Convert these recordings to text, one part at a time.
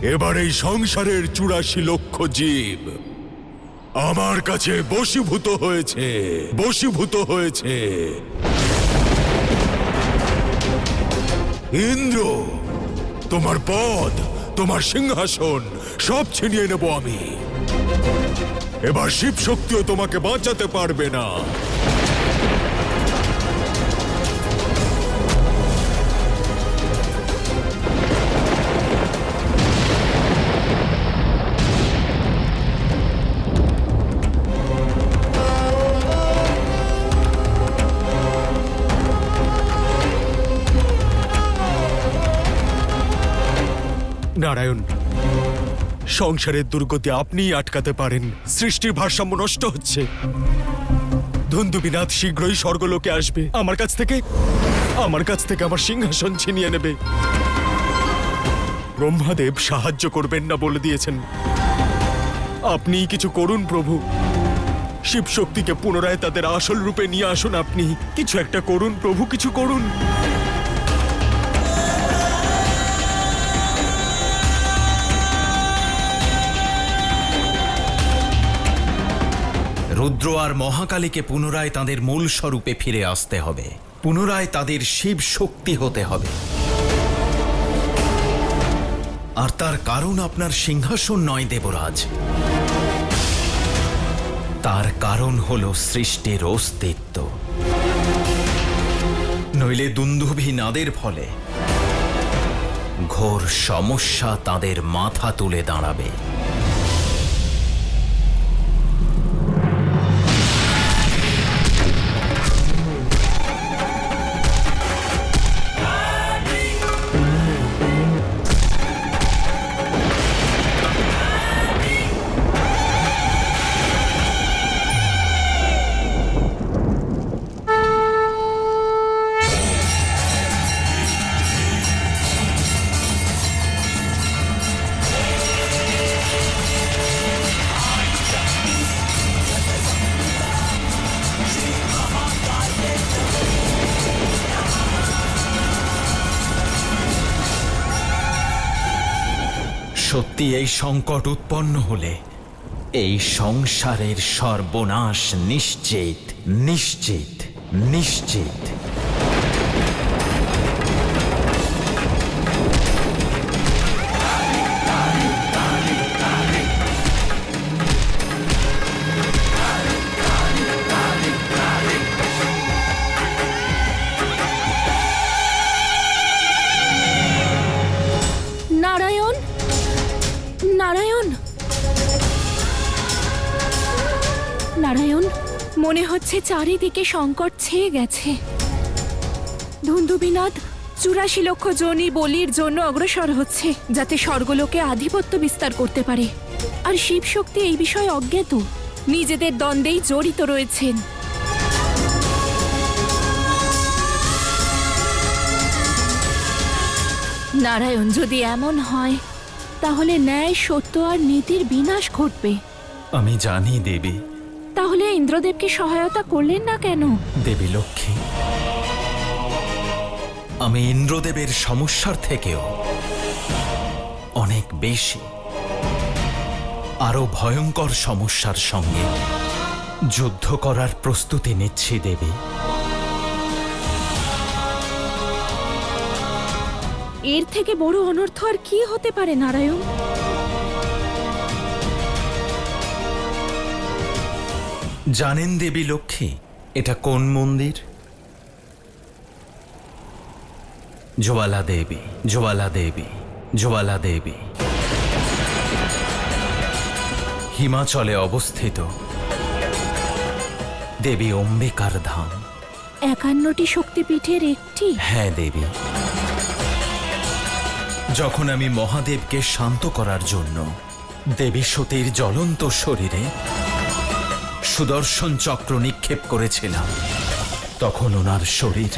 এবার এই সংসারের ৮৪ লক্ষ জীব আমার কাছে বশীভূত হয়েছে, বশীভূত হয়েছে। ইন্দ্র, তোমার পদ, তোমার সিংহাসন সব ছিনিয়ে নেব আমি। এবার শিব শক্তিও তোমাকে বাঁচাতে পারবে না। নারায়ণ, সংসারের দুর্গতি আপনিই আটকাতে পারেন। সৃষ্টির ভারসাম্য নষ্ট হচ্ছে। ধুন্দুবিনাথ শীঘ্রই স্বর্গলোকে আসবে। আমার কাছ থেকে আমার সিংহাসন ছিনিয়ে নেবে। ব্রহ্মাদেব সাহায্য করবেন না বলে দিয়েছেন। আপনিই কিছু করুন প্রভু। শিব শক্তিকে পুনরায় তাদের আসল রূপে নিয়ে আসুন। আপনি কিছু একটা করুন প্রভু, কিছু করুন। রুদ্র আর মহাকালীকে পুনরায় তাদের মূল স্বরূপে ফিরে আসতে হবে। পুনরায় তাদের শিব শক্তি হতে হবে। আর তার কারণ আপনার সিংহাসন নয় দেবরাজ, তার কারণ হল সৃষ্টির অস্তিত্ব। নইলে দুন্দুভি নাদের ফলে ঘোর সমস্যা তাদের মাথা তুলে দাঁড়াবে। সত্যি এই সংকট উৎপন্ন হলে এই সংসারের সর্বনাশ নিশ্চিত, নিশ্চিত, নিশ্চিত। নারায়ণ, নারায়ণ, নারায়ণ, মনে হচ্ছে চারিদিকে সংকট ছেয়ে গেছে। ধুন্দুবিনাথ ৮৪ লক্ষ যোনি বলির জন্য অগ্রসর হচ্ছে, যাতে স্বর্গলোকে আধিপত্য বিস্তার করতে পারে। আর শিব শক্তি এই বিষয়ে অজ্ঞাত, নিজেদের দ্বন্দ্বেই জড়িত রয়েছেন। নারায়ণ, যদি এমন হয় তাহলে ন্যায়, সত্য আর নীতির বিনাশ ঘটবে। আমি জানি দেবী। তাহলে ইন্দ্রদেবকে সহায়তা করলেন না কেন? দেবী লক্ষ্মী, আমি ইন্দ্রদেবের সমস্যার থেকেও অনেক বেশি, আরো ভয়ঙ্কর সমস্যার সঙ্গে যুদ্ধ করার প্রস্তুতি নিচ্ছি দেবী। এর থেকে বড় অনর্থ আর কি হতে পারে নারায়ণ? জানেন দেবী লক্ষ্মী, এটা কোন মন্দির? জ্বালা দেবী, জ্বালা দেবী, জ্বালা দেবী। হিমাচলে অবস্থিত দেবী অম্বিকার ধাম। ৫১টি শক্তিপীঠের একটি? হ্যাঁ দেবী। যখন আমি মহাদেবকে শান্ত করার জন্য দেবী সতীর জ্বলন্ত শরীরে সুদর্শন চক্র নিক্ষেপ করেছিলাম, তখন ওনার শরীর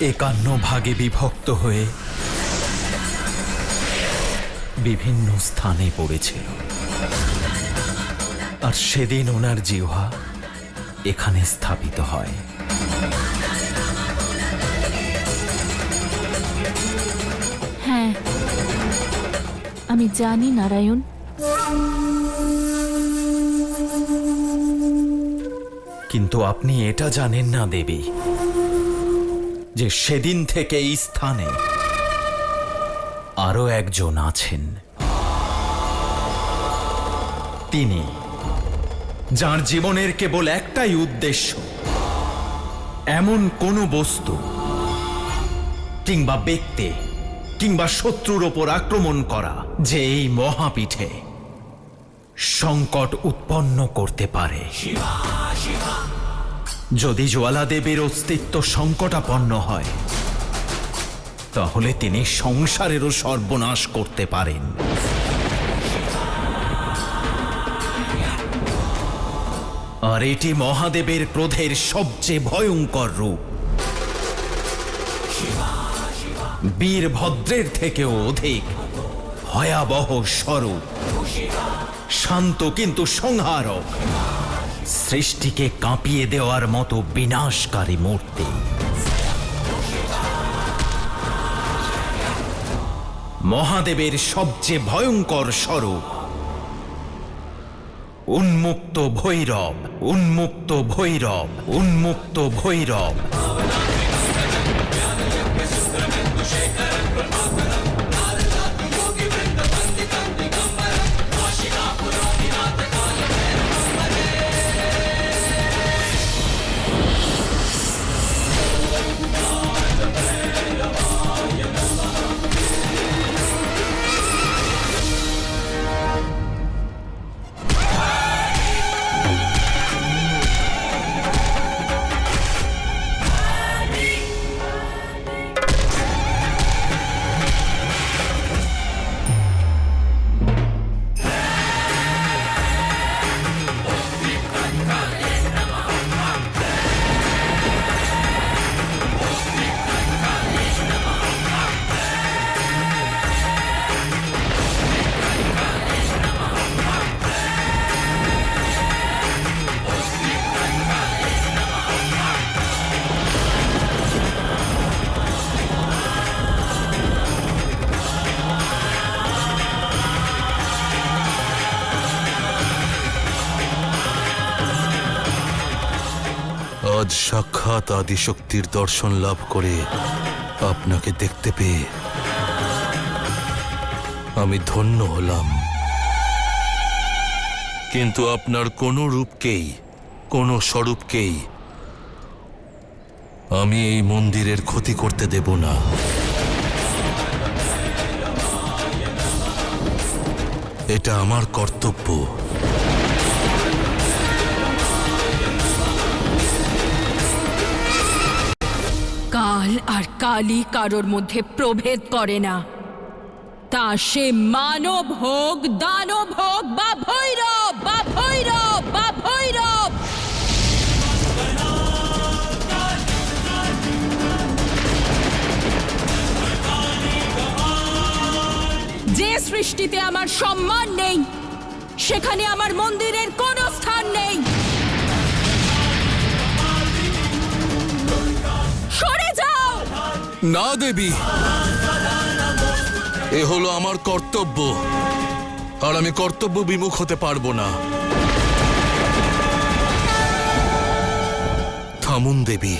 ৫১ ভাগে বিভক্ত হয়ে বিভিন্ন স্থানে পড়েছিল। আর সেদিন ওনার জিহ্বা এখানে স্থাপিত হয়। হ্যাঁ, আমি জানি নারায়ণ। কিন্তু আপনি এটা জানেন না দেবী, যে সেদিন থেকে এই স্থানে আরো একজন আছেন। তিনি, যার জীবনের কেবল একটাই উদ্দেশ্য, এমন কোনো বস্তু কিংবা ব্যক্তি কিংবা শত্রুর ওপর আক্রমণ করা যে এই মহাপীঠে সংকট উৎপন্ন করতে পারে। যদি জ্বালা দেবীর অস্তিত্ব সংকটাপন্ন হয়, তাহলে তিনি সংসারেরও সর্বনাশ করতে পারেন। আর এটি মহাদেবের ক্রোধের সবচেয়ে ভয়ঙ্কর রূপ। বীরভদ্রের থেকেও অধিক ভয়াবহ স্বরূপ। শান্ত কিন্তু সংহারক, সৃষ্টিকে কাঁপিয়ে দেওয়ার মতো বিনাশকারী মূর্তি। মহাদেবের সবচেয়ে ভয়ঙ্কর স্বরূপ উন্মুক্ত ভৈরব, উন্মুক্ত ভৈরব, উন্মুক্ত ভৈরব। আজ সাক্ষাৎ আদিশক্তির দর্শন লাভ করে আপনাকে দেখতে পেয়ে আমি ধন্য হলাম। কিন্তু আপনার কোনো রূপকেই, কোনো স্বরূপকেই আমি এই মন্দিরের ক্ষতি করতে দেব না। এটা আমার কর্তব্য। কাল আর কালই কারোর মধ্যে প্রভেদ করে না, তা সে মানব হোক, দানব হোক, বা ভৈরব বা ভৈরব বা ভৈরব। যে সৃষ্টিতে আমার সম্মান নেই, সেখানে আমার মন্দিরের কোনো স্থান নেই। সরে যাও। না দেবী, এ হলো আমার কর্তব্য, আর আমি কর্তব্য বিমুখ হতে পারবো না। থামুন দেবী।